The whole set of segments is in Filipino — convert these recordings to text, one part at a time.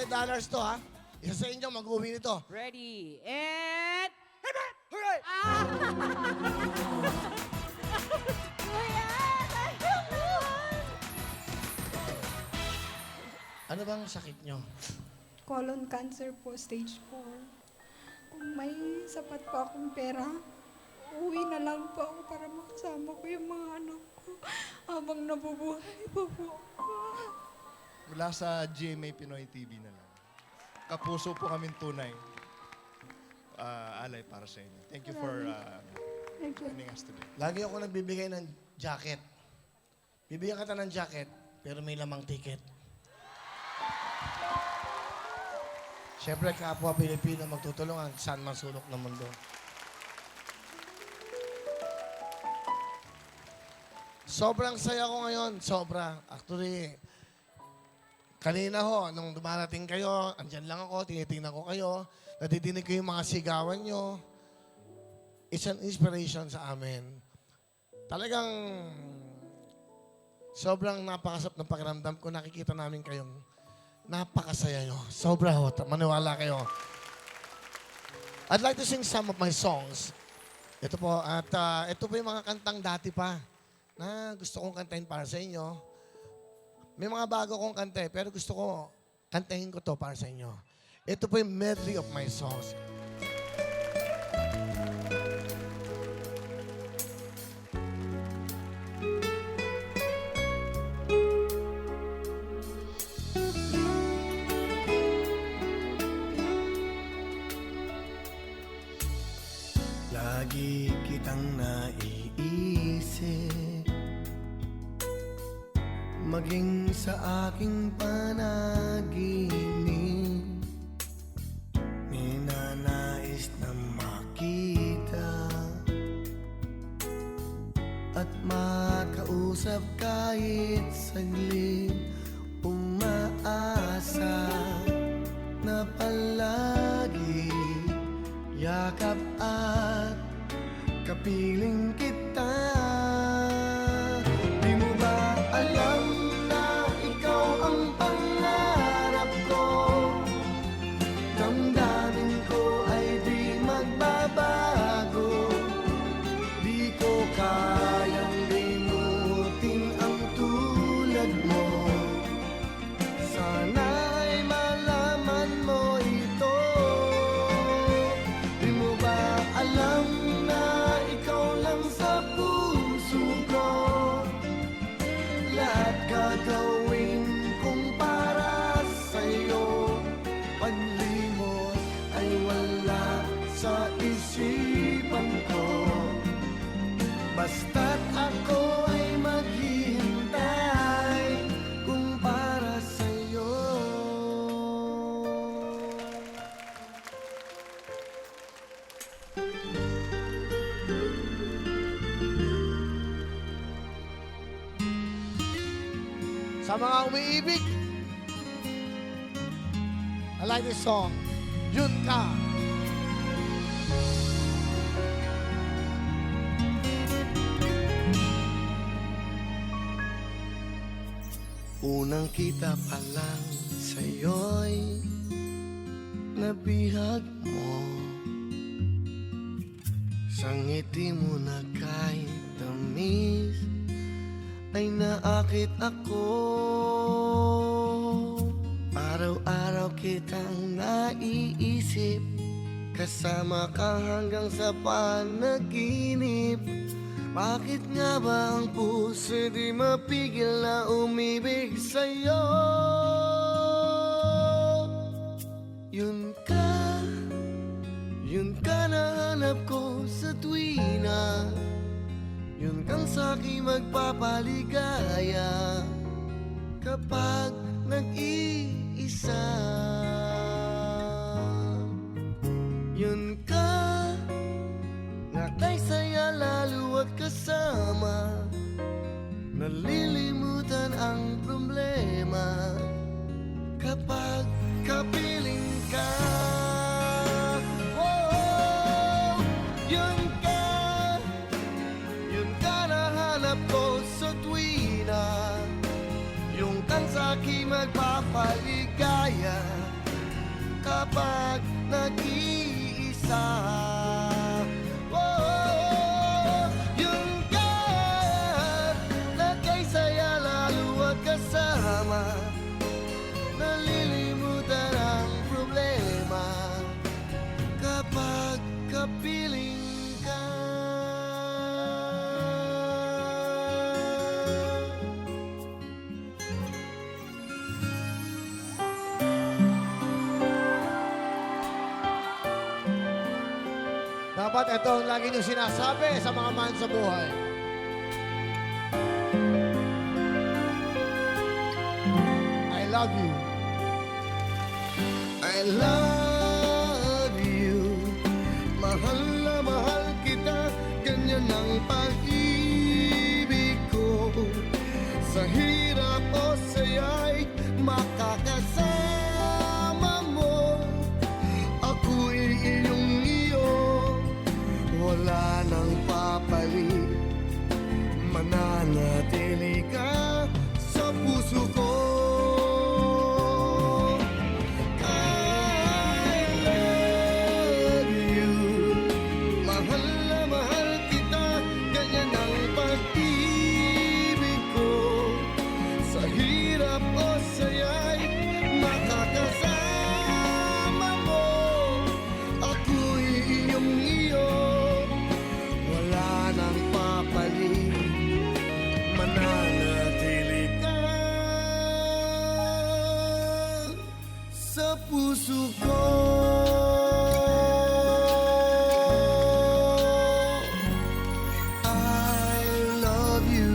$100 to, ha? Isa sa inyo, mag-uwi nito. Ready, and... Hooray! Kuya, thank you naman. Ano bang sakit nyo? Colon cancer po, stage 4. Kung may sapat po akong pera, uwi na lang po ako para makasama ko yung mga anak ko habang nabubuhay pa po. Mula sa GMA Pinoy TV na lang. Kapuso po kami tunay. Alay para sa inyo. Thank you for Thank you. joining us today. Lagi ako nagbibigay ng jacket. Bibigyan kita ng jacket, pero may lamang ticket. Siyempre, kapwa Pilipino magtutulungan saan man sulok ng mundo. Sobrang saya ko ngayon. Sobra. Actually, kanina ho, nung dumarating kayo, andyan lang ako, tinitingnan ko kayo, nadidinig ko yung mga sigawan nyo. It's an inspiration sa amin. Talagang sobrang napakasap ng pakiramdam ko. Nakikita namin kayong napakasaya nyo. Sobra ho. Maniwala kayo. I'd like to sing some of my songs. Ito po. At ito po yung mga kantang dati pa na gusto kong kantahin para sa inyo. May mga bago kong kanta pero gusto ko kantahin ko to para sa inyo. Ito po yung medley of my songs. Lagi kitang naiisip, maging sa aking panaginip. Ninanais na makita at makausap kahit saglit. Umaasa na palagi yakap at kapiling kita. Di mo ba alam na ikaw ang pangarap ko? Damdamin ko ay di magbabago. Di ko kayang limutin ang tulad mo. Sana ay malaman mo ito. Di mo ba alam na ikaw lang sa puso ko? Lahat gagawin kong para sa'yo. Paglimot ay wala sa isipan ko. Basta't ako ay maghihintay kung para sa'yo. Sa mga umiibig, I like this song, Yun Ka. Unang kita pa lang sa'yo'y nabihag mo. Sa ngiti mo na kahit tamis ay naakit ako. Araw-araw kitang naiisip, kasama ka hanggang sa panaginip. Bakit nga ba ang puso di mapigil na umibig sa'yo? Yun ka na hanap ko sa tuwina. Yun kang sa'king magpapaligaya kapag nag-iisa. Yun ka na kay saya lalo at kasama, nalilimutan ang problema kapag kapiling ka. Oh, yun ka na hanap ko sa tuwina. Yung kang sa'king magpapaligaya kapag nag-iisa. Oh, yung ka't nagkaisaya lalo at kasama, nalilimutan ang problema kapag kapiling ka. Dapat ito ang lagi niyong sinasabi sa mga mahal sa buhay. I love you. I love you. Mahal na mahal kita, ganyan ang pag-ibig ko. Sa hirap o saya'y makakasama mo. Ako'y iyong iyo, wala nang papalit. Mananatili ka sa puso ko. I love you. Mahal na mahal kita, ganyan ang pag-ibig ko. Sa hirap o saya'y makakasama mo. Ako'y iyong iyo, wala nang papalit. Mananatili ka sa puso ko. I love you.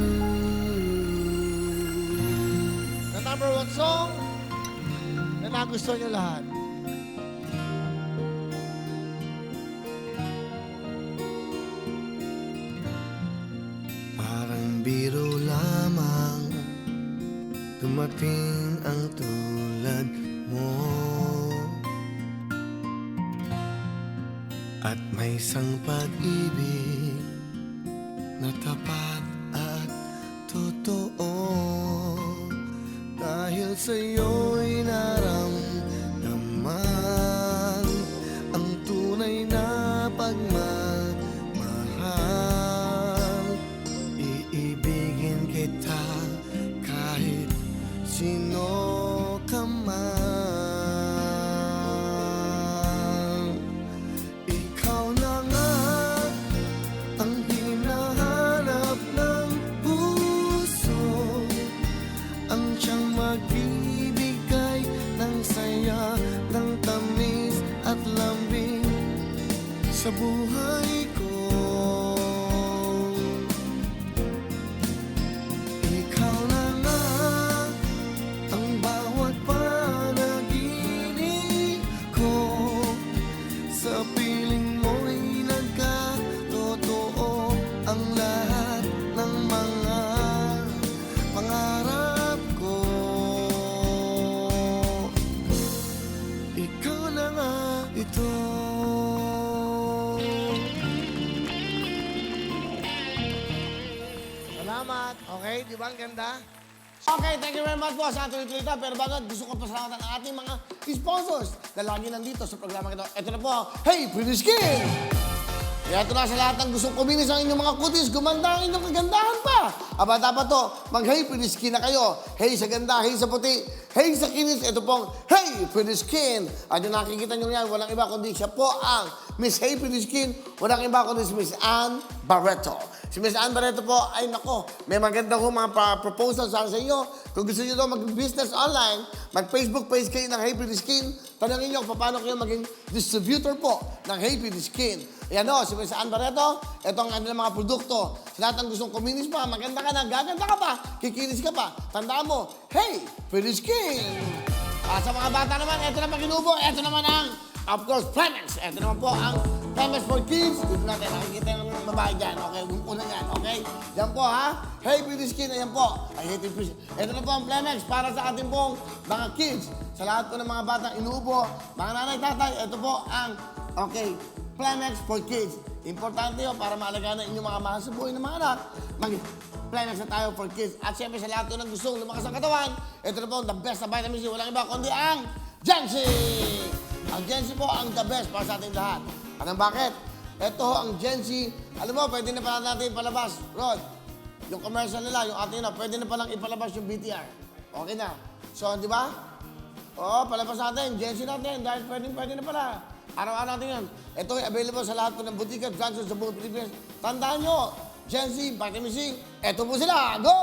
The number one song na nagustuhan niyo lahat. Parang biro lamang dumating ang tulad mo, at may isang pag-ibig na tapat at totoo. Dahil sa'yo'y naramdaman ang tunay na pagmamahal. Iibigin kita kahit sino ka man. Ikaw na nga ang hinahanap ng puso, ang siyang magbibigay ng saya, ng tamis at lambing sa buhay ko. Ikaw na nga ang bawat panaginip ko, sa piling mo'y nagkatotoo ang lahat ng mga pangarap ko. Ikaw na nga ito. Salamat. Okay, di ba ang ganda? Okay, thank you very much po sa ating Twitter. Pero bago, gusto ko pasalamatan ang ating mga sponsors na lagi nandito sa programa ito. Ito na po, Hey Pretty Skin! Kaya ito na sa lahat ng gustong kuminis ang inyong mga kutis, gumanda ang inyong kagandahan pa. Aba, dapat to, mag-Hey Pretty Skin na kayo. Hey sa ganda, hey sa puti, hey sa kinis. Ito pong Hey Pretty Skin. At yung nakikita nyo yan, walang iba kundi siya po ang Miss Hey Pretty Skin. Walang iba kundi si Miss Ann Barreto. Si Miss Ann Barreto po, ay nako, may maganda ko mga proposal sa inyo. Kung gusto nyo mag-business online, mag-Facebook page kayo ng Hey Pretty Skin. Tanungin nyo kung paano kayo maging distributor po ng Hey Pretty Skin. Ayan o, si Miss Ann Barreto, ito ang kanilang mga produkto. Sa lahat ng gustong kuminis pa, maganda ka na, gaganda ka pa, kikinis ka pa. Tandaan mo, Hey Pretty Skin! Sa mga bata naman, ito naman kinubo, ito naman ang, of course, Primex. Ito naman po ang Primex for Kids. Dito natin, nakikita ng babae dyan, okay? Una yan, okay? Yan po, ha? Hey Pretty Skin, ayan po. I hate it, Pretty Skin. Ito na po ang Primex para sa ating pong mga kids. Sa lahat po ng mga batang inuubo, mga nanay, tatay, ito po ang, okay, Primex for Kids. Importante yun para maalagaan ang inyong mga mahal sa buhay ng mga anak. Primex na tayo for kids. At siyempre sa lahat ng gustong lumakas ang katawan, ito na po the best na vitamin C. Walang iba kundi ang Jansi! Ang Gen Z po ang the best para sa ating lahat. Anong bakit? Ito ang Gen Z. Alam mo, pwede na pala natin ipalabas. Rod, yung commercial nila, yung ating na, pwede na palang ipalabas yung BTR. Okay na. So, di ba? Oo, palabas natin. Gen Z natin. Dahil pwede na pala. Araw-araw natin yan. Ito ay available sa lahat po ng butika at drugstore sa buong Pilipinas. Tandaan nyo, Gen Z, Vitamin C, eto po sila. Go!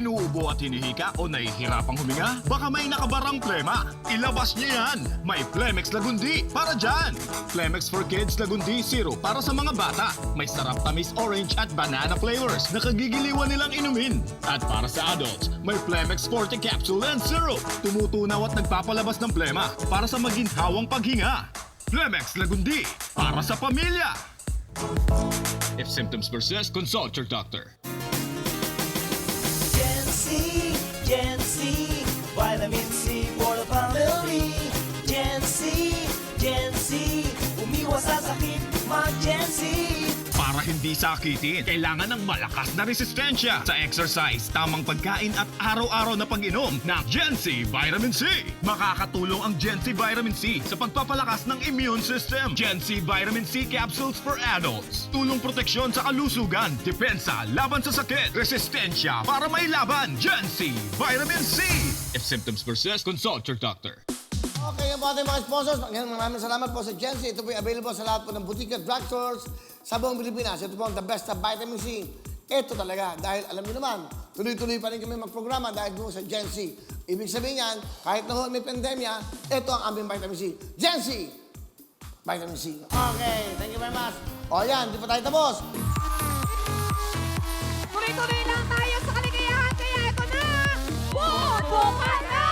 Inuubo at hinihika o nahihirapang huminga? Baka may nakabarang plema. Ilabas niyo yan. May Plemex Lagundi para dyan. Plemex for Kids Lagundi Zero para sa mga bata. May sarap tamis orange at banana flavors na kagigiliwan nilang inumin. At para sa adults, may Plemex Forte Capsule and Syrup. Tumutunaw at nagpapalabas ng plema para sa maginhawang paghinga. Plemex Lagundi para sa pamilya. If symptoms persist, consult your doctor. Gen Z, vitamin C for the family. Gen Z, umiwas sa sakit, mag-Gen Z. Para hindi sakitin, kailangan ng malakas na resistensya sa exercise, tamang pagkain at araw-araw na pag-inom ng Gen Z Vitamin C. Makakatulong ang Gen Z Vitamin C sa pagpapalakas ng immune system. Gen Z Vitamin C capsules for adults. Tulong proteksyon sa kalusugan, depensa, laban sa sakit, resistensya para may laban. Gen Z Vitamin C. If symptoms persist, consult your doctor. Okay, yan po ating mga sponsors. Maraming salamat po sa Gen Z. Ito po ay available sa lahat po ng butika at drugstores sa buong Pilipinas. Ito po ang the best na vitamin C. Ito talaga. Dahil alam niyo naman, tuloy-tuloy pa rin kami magprograma dahil doon sa Gen Z. Ibig sabihin yan, kahit na may pandemya, ito ang aming vitamin C. Gen Z! Vitamin C. Okay, thank you very much. O yan, di pa tayo tapos. Tuloy-tuloy lang tayo sa kaligayahan, kaya ito na! Bobo ka na!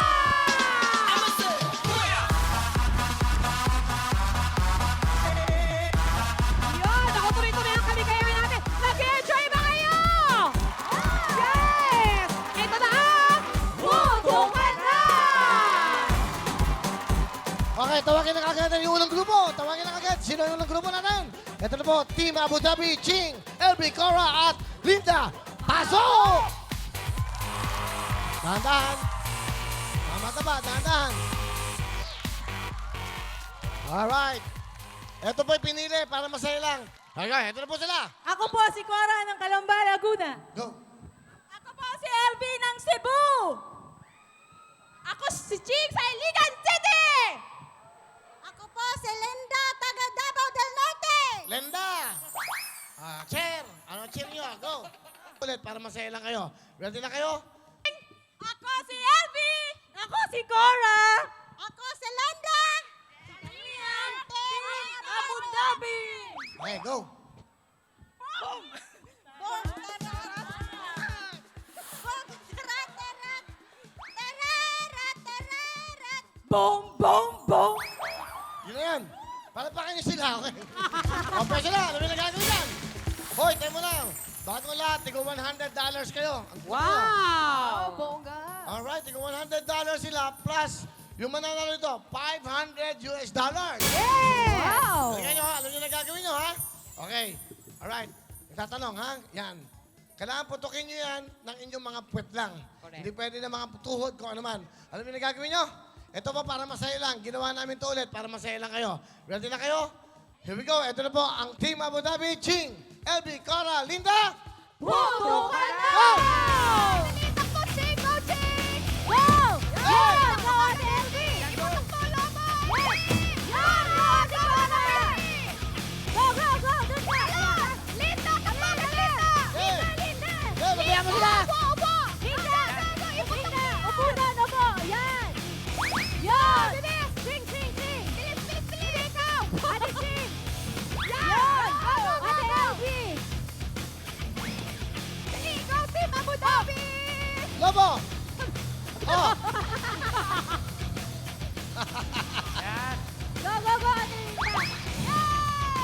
Yan! Ako tuloy-tuloy ang kaligayahan natin! Nag-enjoy ba kayo? Yes! Ito na ang Bobo ka na! Okay, tawagin na kagad yung unang grupo. Tawagin na kagad. Sino yung unang grupo natin? Ito na po, Team Abu Dhabi, Ching, LB, Cora, at Linda. Pasok! Dahan-dahan. Tama-tama, dahan-dahan. Alright. Ito po'y pinili para masaya lang. Okay, ito na po sila. Ako po si Cora ng Calamba, Laguna. Go. Ako po si LB ng Cebu. Ako si Ching sa Iligan City. Ako po si Linda, taga Davao del Norte. Linda. Chair. Ano cheer nyo? Go. Ulit para masaya lang kayo. Ready na kayo? Ako si LB. Ako si Cora. Ako si Linda. Abu Dhabi. Okay, go. Boom, boom, boom. Yun na yan. Palapakan niyo sila, okay? Okay sila. Ano yung nagagawin yan? Hoy, tayo mo lang. Bago lahat, tigo $100 kayo. Ang Wow! Bongga. Alright, tigo $100 sila plus yung mananalo nito, $500. Wow. Alam nyo, alam nyo na gagawin nyo, ha? Okay. Alright. Nagtatanong, ha? Yan. Kailangan putukin nyo yan ng inyong mga puwet lang. Correct. Hindi pwede na mga tuhod kung ano man. Alam nyo na gagawin nyo? Ito po para masaya lang. Ginawa namin to ulit para masaya lang kayo. Ready na kayo? Here we go. Ito na po ang Team Abu Dhabi, Ching, LB, Cora, Linda. Bobo ka na! Go! Dito po, Ching! Go, Ching! Go! Yan! Ako, Ate LB! Ipatok mo, Lobo! Yan! Go, Cora! Go, go, go! Doon ka! Ayan! Linda! Takbo ka, Linda! Hey! Linda! Hey, babayan mo sila! Upo, upo! Linda! Linda! Upo na, upo! Yan! Yan! Bilis! Ching, Ching, Ching! Bilis, bilis, bilis! Ikaw! Ate Ching! Yan! Ate LB! Ikaw, Team Abu Dhabi! Lobo! Oh! Go, go, go, Ate Linda!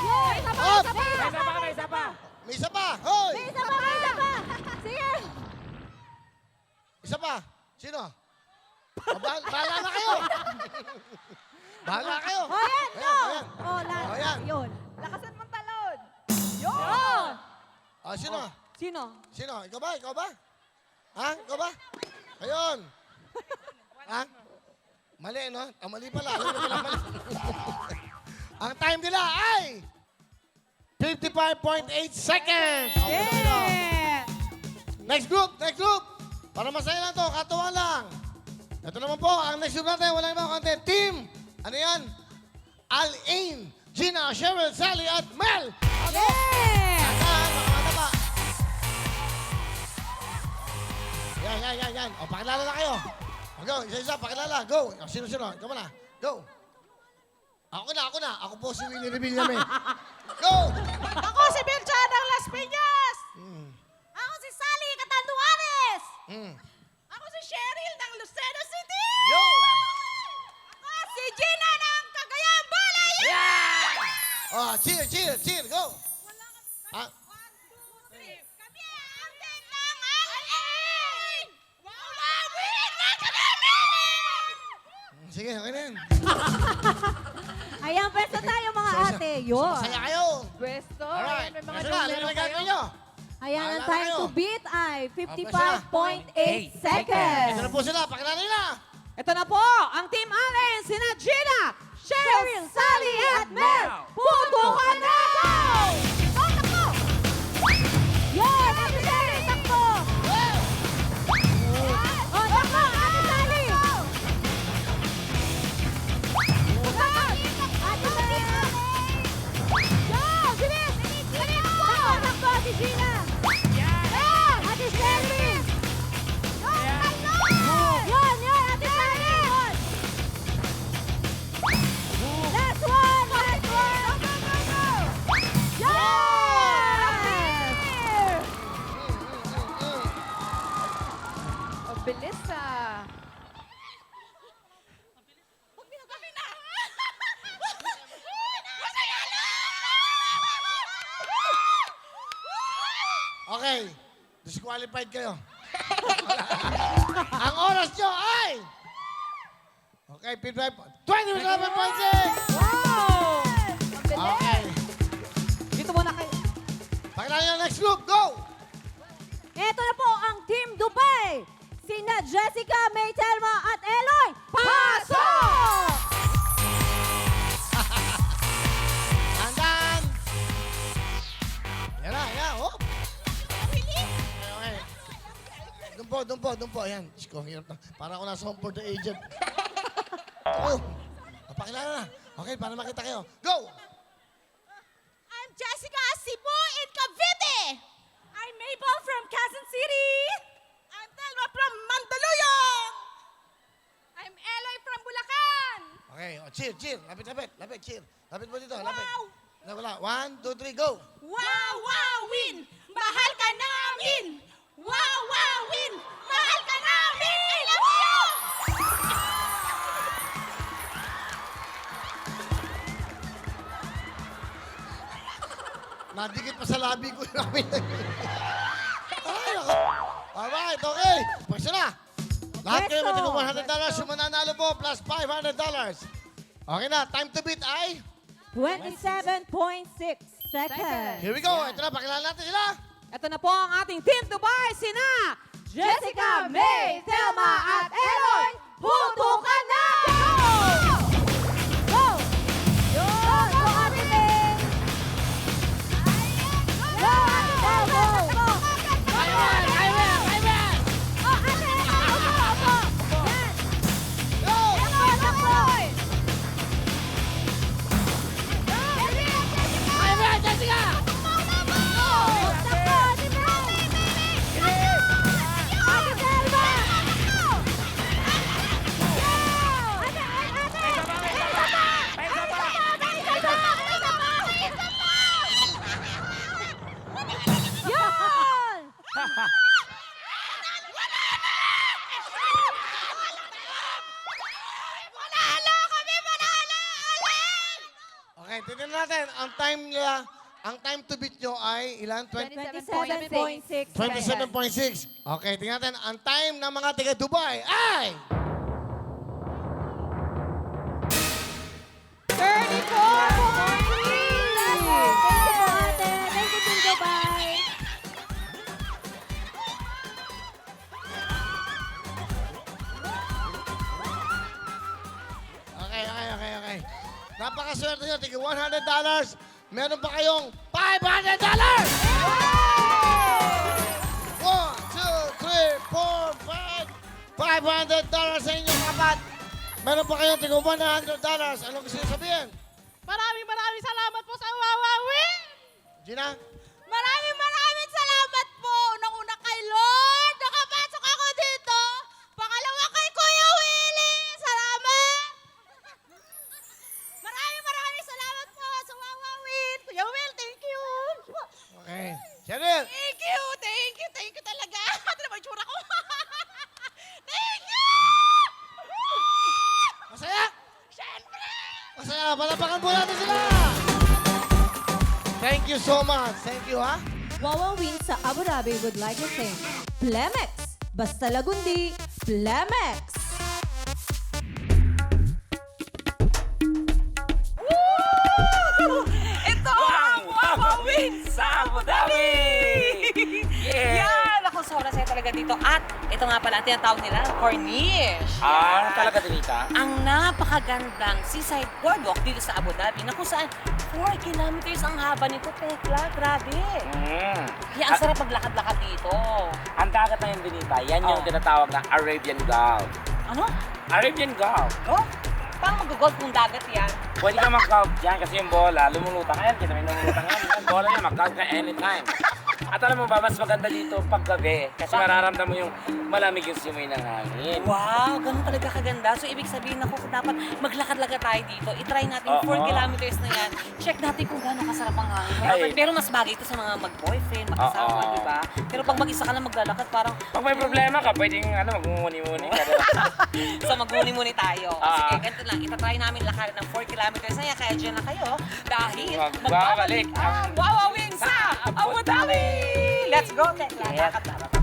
Yay! Isa pa, Up! isa pa! May isa pa! May isa pa! Hoy! May isa pa, may isa pa! Sige! Isa pa! Sino? Bahala na kayo! Bahala kayo! O, yan! Go! Ayan. O, O, yan. Yun. Lakasan mong talon! Yun! Sino? Sino? Sino? Ikaw ba? Ikaw ba? Ha? Ikaw ba? Ayun. Ha? Mali, no? Mali pala. Ano pala mali? Ang time nila ay 55.8 seconds. Okay, Yeah! Next group, next group. Para masaya na to, katuwa lang. Ito naman po, ang next group natin, walang ibang content. Team, ano yan? Al-Ain, Gina, Cheryl, Sally, at Mel. Yeah! Yan, mga mata pa. Yan. O, pakilala na kayo. O, go, isa-isa, pakilala. Go. O, sino-sino? Ikaw muna. Go. Ako na. Ako po si Willie Revillame. Go! Ako si Belcha ng Las Piñas! Ako si Sally Catanduanes! Mm. Ako si Cheryl ng Lucena City! Yo! Ako si Gina ng Cagayan Valley! Oh, cheer. Go. Ah, Kami ang team ng Al-Ain! Wawawin na kami! sige, okay na yan. Ayan, pwesto tayo mga ate. Yun. Masaya kayo. Pwesto. Alright. May mga Sige na, ano na gagawin nyo? Ayan, ang Bahala time kayo. to beat ay Ito 55.8 seconds. na po sila, pakilala nila. Ito na po, ang Team Allen, sina Gina, Cheryl, Sally, at Mel! Putukan na! Go, takbo! Yun, Ate Sally, takbo! Oh, takbo, Ate Sally! Ate Sally! Go, bilis! Takbo, Ate Gina! Ate Sally! Yun, Ate Sally! Last one! Go! Yes! Ang bilis ah. Okay, disqualified kayo. Ang oras nyo ay... Okay, 27.6! Wow! Ang bilis. Okay. Dito muna kayo. Pakilala nyo next group, go! Ito na po ang Team Dubai. Sina Jessica, May, Telma at Eloy. Pasok! Andan! Yan na, oh. Okay. Doon po, ayan. Diyos ko, ang hirap na. Para ako nasa home for the aged. Oh, pakilala na. Okay, para makita kayo. Go! I'm Jessica Cebu in Cavite. I'm Mabel from Quezon City. I'm Telma from Mandaluyong. I'm Eloy from Bulacan. Okay, oh, cheer. Lapit, cheer. Lapit mo dito, lapit. Wala. 1, 2, 3, go! Wawawin! Mahal ka namin! Wawawin! Mahal ka namin! I love you! Nadikit pa sa labi ko namin. Ay, ako. Alright, okay. Pwesa na. Lahat kayo may tigong $100. Yung mananalo po, plus $500. Okay na, time to beat ay... 27.6 seconds. Here we go. Ito na, pakilala natin sila. Ito na po ang ating Team Dubai, sina Jessica, May, Telma at Eloy, putukan na! Go! Go, Ate May! Go, Ate May! Go! Oh, Ate May! Opo! Yan! Go! Eloy! Takbo! Jessica! Takbo, Ate May! Ate Telma! Yan! Okay, tignan natin. Ang time to beat nyo ay ilan? 27.6 27.6. Okay, tingnan natin. Ang time ng mga taga Dubai ay... 34.3! Thank you po, ate. Thank you, Team Dubai. swerte nyo, tigil $100. Meron pa kayong $500! 1, 2, 3, 4, 5, $500 sa inyong apat. Meron pa kayong tigil $100. Ano gusto nyo sabihin? Maraming salamat po sa Wawawin! Gina? Maraming salamat po. Unang-una kay Lord. Nakapasok ako dito. Pangalawa kay Kuya Willie. Salamat. Maraming salamat po sa Wawawin. Kuya Will, thank you. Okay. Cheryl! Thank you talaga. Ito naman yung tsura ko. Thank you! Masaya? Siyempre! Masaya. Palapakan po natin sila! Thank you so much. Thank you, ha? Wawawin sa Abu Dhabi would like to thank Plemex. Basta Lagundi, Plemex. Ito ang Wawawin sa Abu Dhabi! Yan! Ako, sobrang saya talaga dito. At ito nga pala, ang tinatawag nila, corniche. Talaga, Donita? Ang napakagandang seaside boardwalk dito sa Abu Dhabi na kung saan 4 kilometers ang haba nito, Tekla. Grabe. Kaya ang sarap maglakad-lakad dito. Ang dagat na yun, Donita, yan yung tinatawag na Arabian Gulf. Ano? Arabian Gulf. Oh? Paano mag-golf kung dagat yan? Pwede ka mag-golf dyan kasi yung bola, lumulutang yan. Kita mo yung lumulutang yan. Yung bola niya, mag-golf ka anytime. At alam mo ba, mas maganda dito paggabi kasi mararamdaman mo yung malamig yung simoy ng hangin. Wow, ganun talaga kaganda. So, ibig sabihin ako, dapat maglakad-lakad tayo dito. I-try natin 4 kilometers na yan. Check natin kung gaano kasarap ang hangin. Ay. Pero mas bagay ito sa mga mag-boyfriend, mag-asawa, di ba? Pero pag mag-isa ka lang maglalakad, parang Pag may problema ka, pwedeng magmumuni-muni ka. so magmuni-muni tayo. Ah. Sige, ganito lang. Itatry namin lakad ng 4 kilometers na yan. Kaya dyan na kayo. Dahil Magbabalik ang Wawawin sa Abu Dhabi! Let's go, Tekla. Yes. Lakad-lakad.